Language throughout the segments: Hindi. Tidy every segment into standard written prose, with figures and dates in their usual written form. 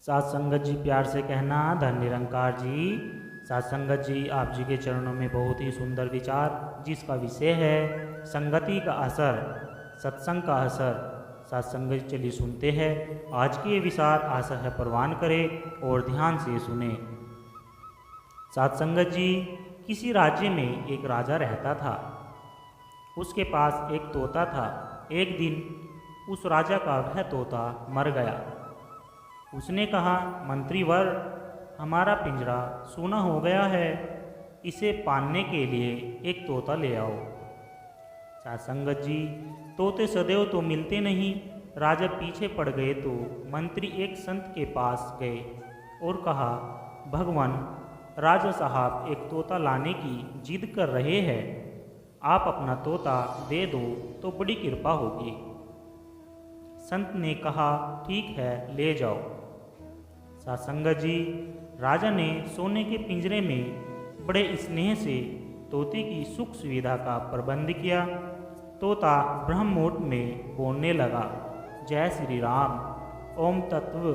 साथ संगत जी प्यार से कहना धन निरंकार जी। साथ संगत जी आप जी के चरणों में बहुत ही सुंदर विचार जिसका विषय है संगति का असर, सत्संग का असर। साथ संगत जी चलिए सुनते हैं आज के ये विचार, आशा है प्रवान करें और ध्यान से सुने। साथ संगत जी किसी राज्य में एक राजा रहता था। उसके पास एक तोता था। एक दिन उस राजा का वह तोता मर गया। उसने कहा, मंत्रीवर, हमारा पिंजरा सूना हो गया है, इसे पालने के लिए एक तोता ले आओ। साथ संगत जी तोते सदैव तो मिलते नहीं। राजा पीछे पड़ गए तो मंत्री एक संत के पास गए और कहा, भगवान, राजा साहब एक तोता लाने की जिद कर रहे हैं, आप अपना तोता दे दो तो बड़ी कृपा होगी। संत ने कहा, ठीक है, ले जाओ। साथ संगत जी राजा ने सोने के पिंजरे में बड़े स्नेह से तोते की सुख सुविधा का प्रबंध किया। तोता ब्रह्म मुहूर्त में बोलने लगा, जय श्री राम, ओम तत्व,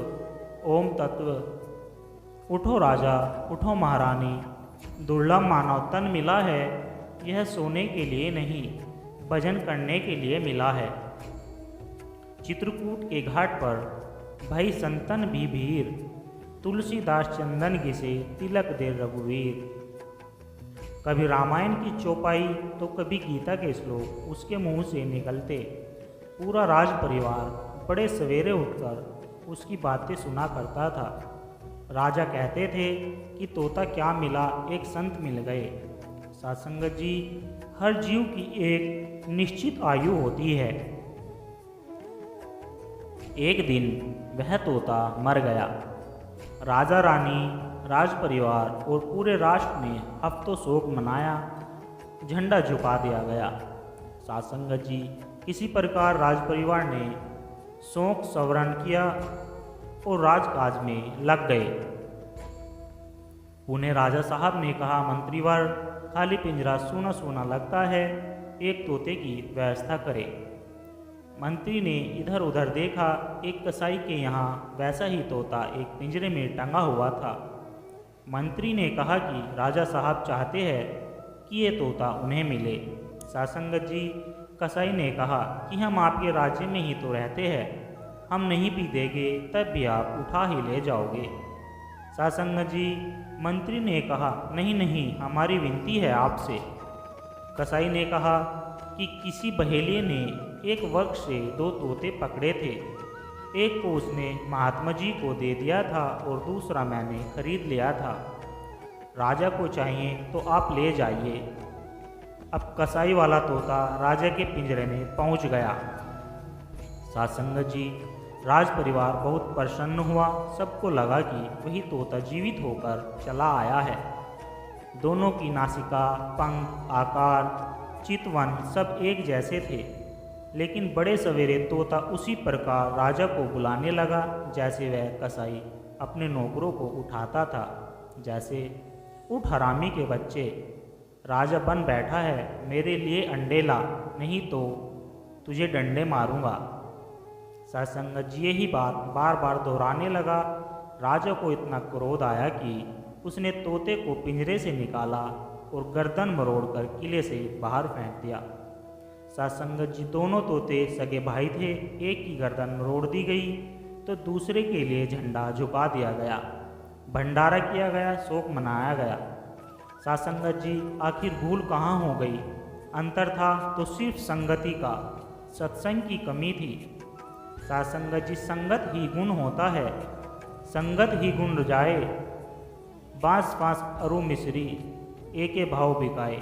ओम तत्व। उठो राजा, उठो महारानी, दुर्लभ मानव तन मिला है, यह सोने के लिए नहीं, भजन करने के लिए मिला है। चित्रकूट के घाट पर भई संतन भी भीर, तुलसीदास चंदन घिसे तिलक दे रघुवीर। कभी रामायण की चौपाई तो कभी गीता के श्लोक उसके मुंह से निकलते। पूरा राज परिवार बड़े सवेरे उठकर उसकी बातें सुना करता था। राजा कहते थे कि तोता क्या मिला, एक संत मिल गए। साथ संगत जी हर जीव की एक निश्चित आयु होती है। एक दिन वह तोता मर गया। राजा रानी, राज परिवार और पूरे राष्ट्र ने हफ्तों शोक मनाया, झंडा झुका दिया गया। साथ संगत जी किसी प्रकार राज परिवार ने शोक सवरण किया और राजकाज में लग गए। उन्हें राजा साहब ने कहा, मंत्रीवर, खाली पिंजरा सूना सूना लगता है, एक तोते की व्यवस्था करे। मंत्री ने इधर उधर देखा, एक कसाई के यहाँ वैसा ही तोता एक पिंजरे में टंगा हुआ था। मंत्री ने कहा कि राजा साहब चाहते हैं कि ये तोता उन्हें मिले। साथ संगत जी कसाई ने कहा कि हम आपके राज्य में ही तो रहते हैं, हम नहीं भी देंगे तब भी आप उठा ही ले जाओगे। साथ संगत जी मंत्री ने कहा, नहीं नहीं, हमारी विनती है आपसे। कसाई ने कहा कि किसी बहेलिये ने एक वृक्ष से दो तोते पकड़े थे, एक को उसने महात्मा जी को दे दिया था और दूसरा मैंने खरीद लिया था। राजा को चाहिए तो आप ले जाइए। अब कसाई वाला तोता राजा के पिंजरे में पहुंच गया। साथ संगत जी राज परिवार बहुत प्रसन्न हुआ। सबको लगा कि वही तोता जीवित होकर चला आया है। दोनों की नासिका, पंख, आकार, चितवन सब एक जैसे थे, लेकिन बड़े सवेरे तोता उसी प्रकार राजा को बुलाने लगा जैसे वह कसाई अपने नौकरों को उठाता था। जैसे, उठ हरामी के बच्चे, राजा बन बैठा है, मेरे लिए अंडे ला, नहीं तो तुझे डंडे मारूंगा। साथ संगत जी यही बात बार बार दोहराने लगा। राजा को इतना क्रोध आया कि उसने तोते को पिंजरे से निकाला और गर्दन मरोड़कर किले से बाहर फेंक दिया। साथ संगत जी दोनों तोते सगे भाई थे, एक की गर्दन मरोड़ दी गई तो दूसरे के लिए झंडा झुका दिया गया, भंडारा किया गया, शोक मनाया गया। साथ संगत जी आखिर भूल कहाँ हो गई? अंतर था तो सिर्फ संगति का, सत्संग की कमी थी। साथ संगत जी संगत ही गुण होता है, संगत ही गुण रजाए, बांस बांस अरु मिश्री, एके भाव बिकाए।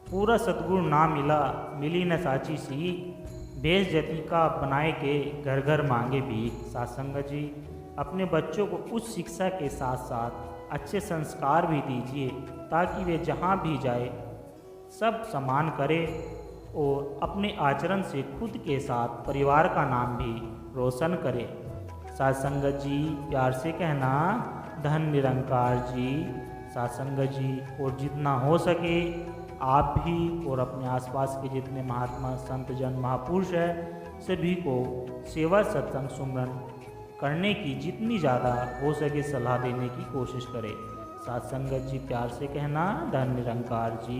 पूरा सतगुरु ना मिला, मिली न साची सीख, बेस जति का बनाए के घर घर मांगे भीख। साथ संगत जी अपने बच्चों को उच्च शिक्षा के साथ साथ अच्छे संस्कार भी दीजिए ताकि वे जहाँ भी जाए सब सम्मान करे और अपने आचरण से खुद के साथ परिवार का नाम भी रोशन करे। साथ संगत जी प्यार से कहना धन निरंकार जी। साथ संगत जी और जितना हो सके आप भी और अपने आसपास के जितने महात्मा संत जन महापुरुष हैं सभी को सेवा सत्संग सुमरन करने की जितनी ज़्यादा हो सके सलाह देने की कोशिश करें। साथ संगत जी प्यार से कहना, धन निरंकार जी।